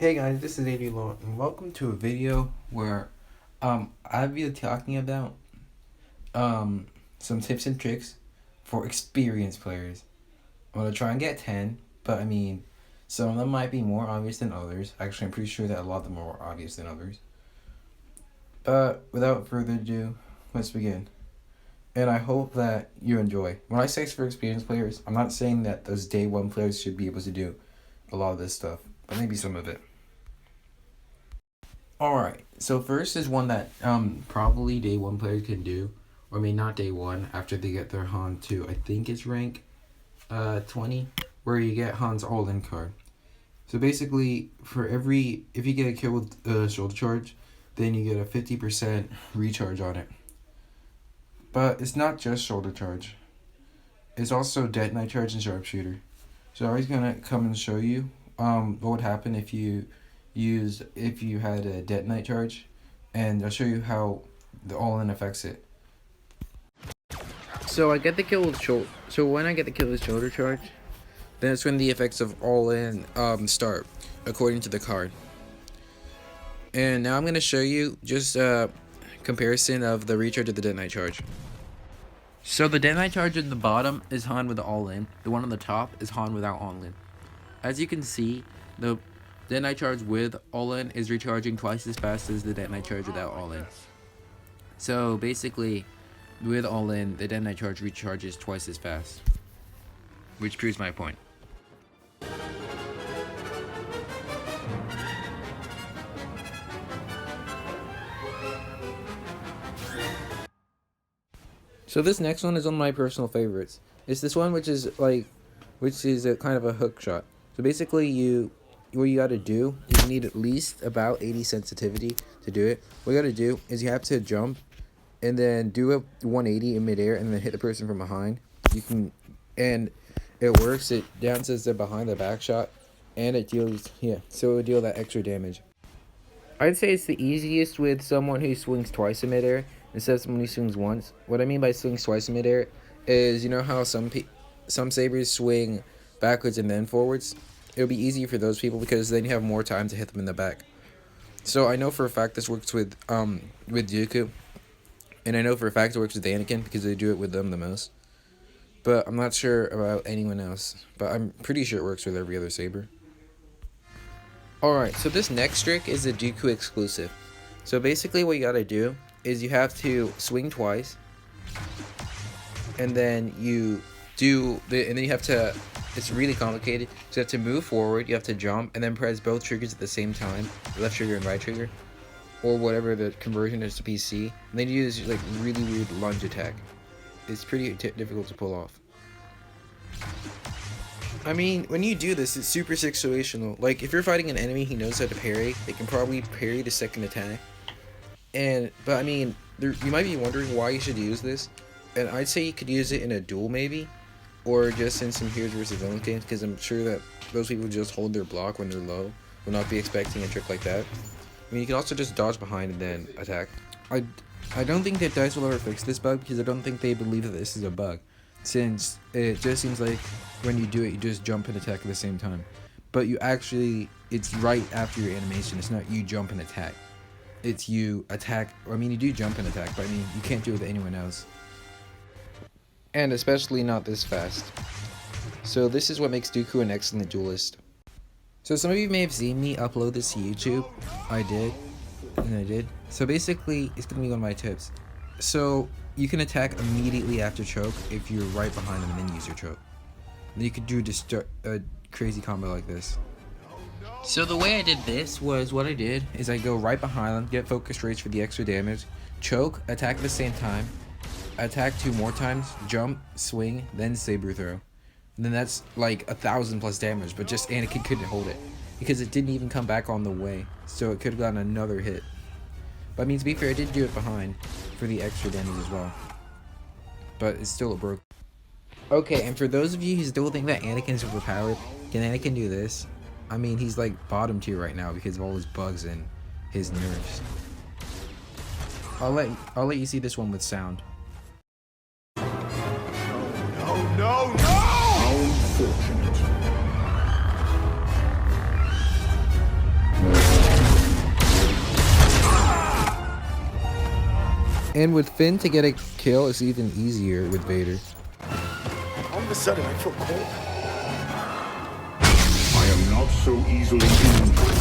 Hey guys, this is AD Lord, and welcome to a video where I'll be talking about some tips and tricks for experienced players. I'm gonna try and get 10, but I mean, some of them might be more obvious than others. Actually, I'm pretty sure that a lot of them are more obvious than others. But without further ado, let's begin. And I hope that you enjoy. When I say it's for experienced players, I'm not saying that those day one players should be able to do a lot of this stuff, but maybe some of it. Alright, so first is one that probably day one players can do, or maybe not day one, after they get their Han to, I think it's rank 20, where you get Han's all-in card. So basically, if you get a kill with shoulder charge, then you get a 50% recharge on it. But it's not just shoulder charge. It's also detonite charge and sharpshooter. So I was gonna come and show you what would happen if you had a detonite charge, and I'll show you how the all-in affects it. So I get the kill with when I get the kill with shoulder charge, then it's when the effects of all-in start, according to the card. And now I'm gonna show you just a comparison of the recharge of the detonite charge. So the detonite charge at the bottom is Han with the all-in. The one on the top is Han without all-in. As you can see, the detonite charge with all-in is recharging twice as fast as the detonite charge without all-in. So basically, with all-in, the detonite charge recharges twice as fast, which proves my point. So this next one is one of my personal favorites. It's this one which is a kind of a hook shot. So basically what you gotta do is you need at least about 80 sensitivity to do it. What you gotta do is you have to jump and then do a 180 in midair and then hit the person from behind. And it works. It dances the behind the back shot, and it deals so it would deal that extra damage. I'd say it's the easiest with someone who swings twice in midair instead of someone who swings once. What I mean by swings twice in midair is, you know how some sabers swing backwards and then forwards? It'll be easier for those people because then you have more time to hit them in the back. So I know for a fact this works with Dooku, and I know for a fact it works with Anakin because they do it with them the most. But I'm not sure about anyone else, but I'm pretty sure it works with every other saber. Alright, so this next trick is a Dooku exclusive. So basically what you gotta do is you have to swing twice, and then you have to, it's really complicated. So you have to move forward, you have to jump, and then press both triggers at the same time, left trigger and right trigger, or whatever the conversion is to PC. And then you use like really weird lunge attack. It's pretty difficult to pull off. I mean, when you do this, it's super situational. Like, if you're fighting an enemy who knows how to parry, they can probably parry the second attack. But I mean, you might be wondering why you should use this. And I'd say you could use it in a duel maybe, or just in some Heroes vs. Villains games, because I'm sure that those people just hold their block when they're low will not be expecting a trick like that. I mean, you can also just dodge behind and then attack. I don't think that DICE will ever fix this bug because I don't think they believe that this is a bug, since it just seems like when you do it, you just jump and attack at the same time. But it's right after your animation. It's not you jump and attack. It's you attack. I mean, you do jump and attack, but I mean, you can't do it with anyone else. And especially not this fast. So this is what makes Dooku an excellent duelist. So some of you may have seen me upload this to YouTube. I did. So basically, it's going to be one of my tips. So you can attack immediately after choke if you're right behind them and then use your choke. Then you could do just a crazy combo like this. So the way I did this was, what I did is I go right behind them, get focus rates for the extra damage, choke, attack at the same time, attack 2 more times, jump, swing, then saber throw. And then that's like 1,000 plus damage, but just Anakin couldn't hold it because it didn't even come back on the way, so it could have gotten another hit. But I mean, to be fair, I did do it behind for the extra damage as well, but it's still a broke. Okay, and for those of you who still think that Anakin's overpowered, can Anakin do this? I mean, he's like bottom tier right now because of all his bugs and his nerfs. I'll let you see this one with sound. No! How unfortunate. And with Finn to get a kill, it's even easier with Vader. All of a sudden, I feel cold. I am not so easily injured.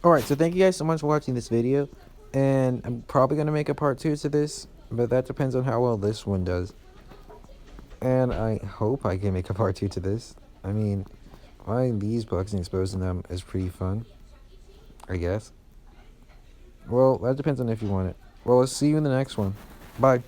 Alright, so thank you guys so much for watching this video. And I'm probably going to make a part 2 to this, but that depends on how well this one does. And I hope I can make a part 2 to this. I mean, finding these bugs and exposing them is pretty fun, I guess. Well, that depends on if you want it. Well, I'll see you in the next one. Bye.